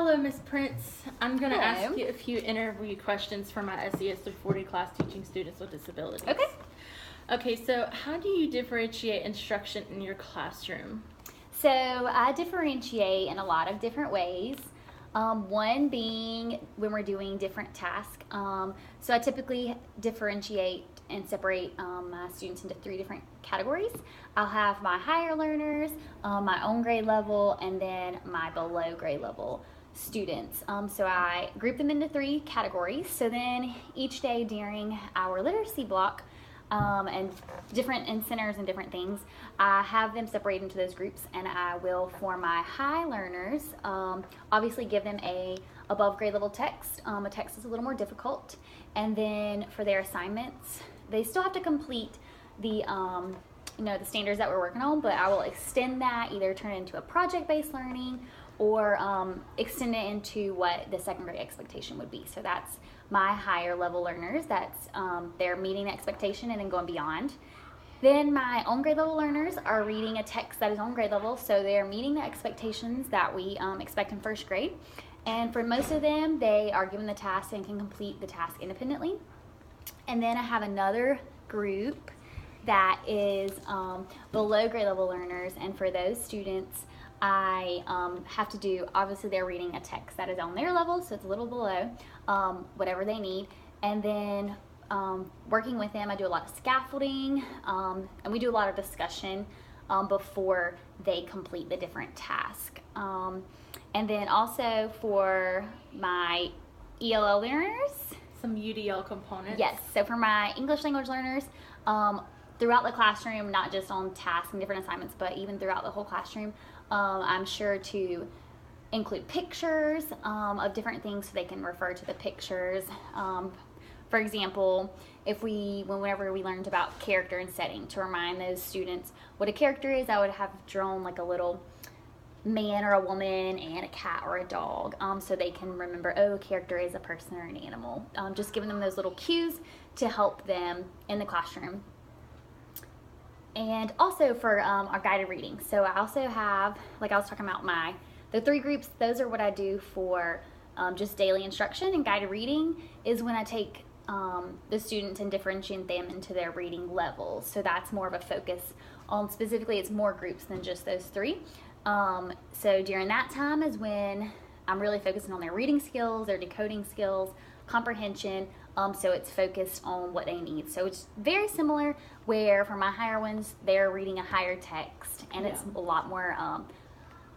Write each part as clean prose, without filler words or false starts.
Hello, Miss Prince. I'm going to Hello. ask you a few interview questions for my SES 340 class teaching students with disabilities. Okay. Okay, so how do you differentiate instruction in your classroom? So I differentiate in a lot of different ways. One being when we're doing different tasks. So I typically differentiate and separate my students into 3 different categories. I'll have my higher learners, my own grade level, and then my below grade level students. So I group them into 3 categories. So then each day during our literacy block, and different in centers and different things, I have them separate into those groups, and I will, for my high learners, obviously give them a above grade level text. A text is a little more difficult, and then for their assignments, they still have to complete the the standards that we're working on, but I will extend that, either turn it into a project-based learning or extend it into what the second grade expectation would be. So that's my higher level learners. That's they're meeting the expectation and then going beyond. Then my own grade level learners are reading a text that is on grade level, so they're meeting the expectations that we expect in first grade. And for most of them, they are given the task and can complete the task independently. And then I have another group that is below grade level learners, and for those students, I have to do, obviously they're reading a text that is on their level, so it's a little below whatever they need. And then working with them, I do a lot of scaffolding, and we do a lot of discussion before they complete the different tasks. And then also for my ELL learners, some UDL components? Yes, so for my English language learners, throughout the classroom, not just on tasks and different assignments, but even throughout the whole classroom, I'm sure to include pictures of different things so they can refer to the pictures. For example, whenever we learned about character and setting, to remind those students what a character is, I would have drawn like a little man or a woman and a cat or a dog, so they can remember, oh, a character is a person or an animal. Just giving them those little cues to help them in the classroom. And also for our guided reading. So I also have, like I was talking about, the 3 groups. Those are what I do for just daily instruction. And guided reading is when I take the students and differentiate them into their reading levels. So that's more of a focus on, specifically, it's more groups than just those 3. So during that time is when I'm really focusing on their reading skills, their decoding skills, comprehension. So it's focused on what they need. So it's very similar, where for my higher ones, they're reading a higher text, and it's a lot more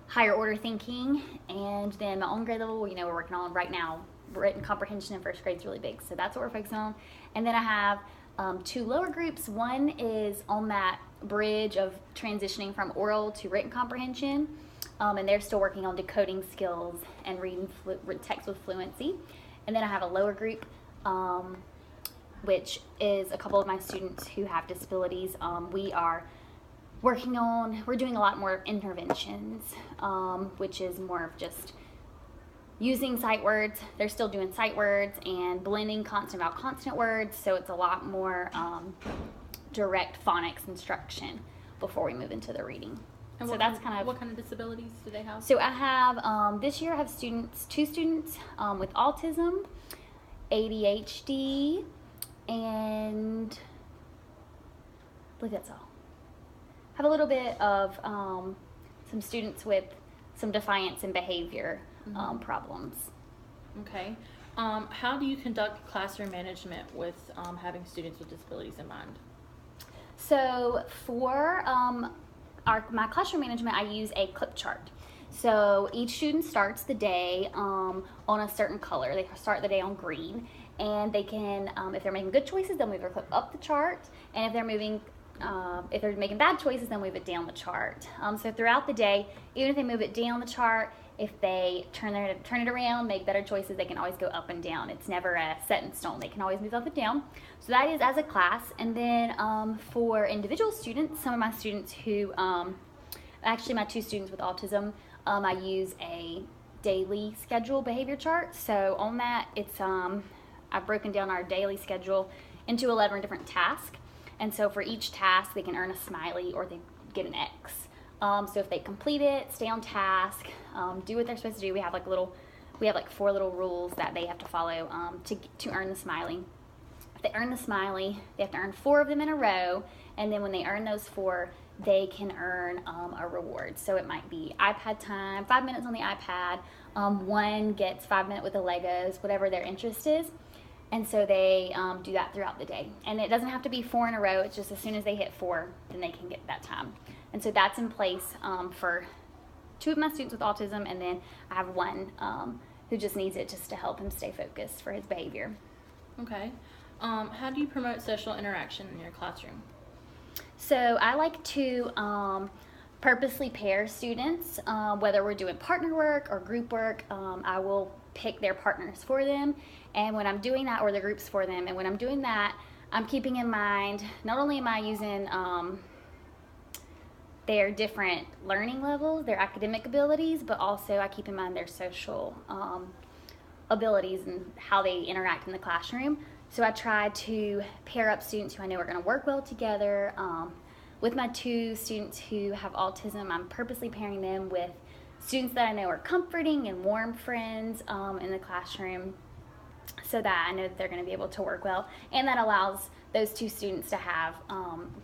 higher order thinking. And then my own grade level, we're working on right now, written comprehension in first grade is really big. So that's what we're focusing on. And then I have 2 lower groups. One is on that bridge of transitioning from oral to written comprehension, and they're still working on decoding skills and reading text with fluency. And then I have a lower group, which is a couple of my students who have disabilities. We're doing a lot more interventions, which is more of just using sight words. They're still doing sight words and blending consonant vowel consonant words, so it's a lot more direct phonics instruction before we move into the reading. And so what kind of disabilities do they have? So I have, this year I have 2 students with autism, ADHD, and I believe that's all. I have a little bit of some students with some defiance and behavior problems. Okay. How do you conduct classroom management with having students with disabilities in mind? So for my classroom management, I use a clip chart. So each student starts the day on a certain color. They start the day on green, and they can, if they're making good choices, they'll move their clip up the chart, and if they're making bad choices, they'll move it down the chart. So throughout the day, even if they move it down the chart, if they turn it around, make better choices, they can always go up and down. It's never set in stone. They can always move up and down. So that is as a class. And then for individual students, some of my students who, actually my 2 students with autism, I use a daily schedule behavior chart. So on that, it's I've broken down our daily schedule into 11 different tasks. And so for each task, they can earn a smiley or they get an X. So if they complete it, stay on task, do what they're supposed to do, we have like a little we have like 4 little rules that they have to follow to earn the smiley. If they earn the smiley, they have to earn 4 of them in a row, and then when they earn those 4, they can earn a reward. So it might be iPad time, 5 minutes on the iPad. One gets 5 minutes with the Legos, whatever their interest is. And so they do that throughout the day. And it doesn't have to be 4 in a row. It's just as soon as they hit 4, then they can get that time. And so that's in place for 2 of my students with autism, and then I have one who just needs it just to help him stay focused for his behavior. Okay. How do you promote social interaction in your classroom? So I like to purposely pair students, whether we're doing partner work or group work. I will pick their partners for them, and when I'm doing that, or the groups for them, and when I'm doing that, I'm keeping in mind, not only am I using their different learning levels, their academic abilities, but also I keep in mind their social abilities and how they interact in the classroom. So I try to pair up students who I know are going to work well together. With my 2 students who have autism, I'm purposely pairing them with students that I know are comforting and warm friends in the classroom, so that I know that they're going to be able to work well, and that allows those 2 students to have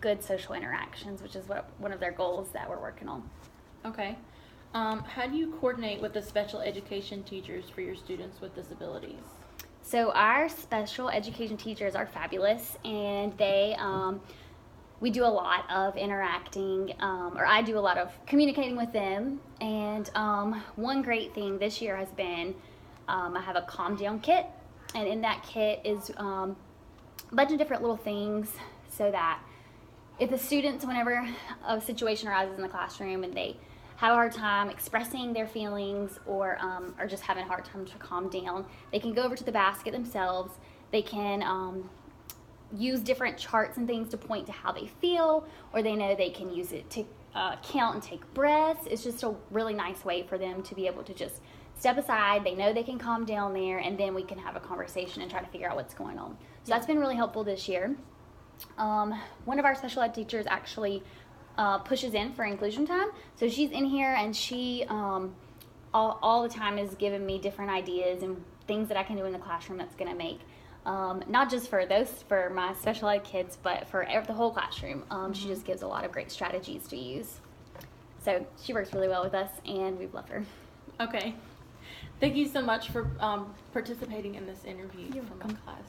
good social interactions, which is one of their goals that we're working on. Okay. How do you coordinate with the special education teachers for your students with disabilities? So our special education teachers are fabulous, and they we do a lot of interacting, or I do a lot of communicating with them. And one great thing this year has been I have a calm down kit, and in that kit is a bunch of different little things, so that if the students, whenever a situation arises in the classroom and they have a hard time expressing their feelings, or are just having a hard time to calm down, they can go over to the basket themselves. They can use different charts and things to point to how they feel, or they know they can use it to count and take breaths. It's just a really nice way for them to be able to just step aside. They know they can calm down there, and then we can have a conversation and try to figure out what's going on. So that's been really helpful this year. One of our special ed teachers actually pushes in for inclusion time. So she's in here, and she all the time is giving me different ideas and things that I can do in the classroom that's going to make, not just for my special ed kids, but for the whole classroom. She just gives a lot of great strategies to use. So she works really well with us, and we've loved her. Okay. Thank you so much for participating in this interview You're from my welcome. class.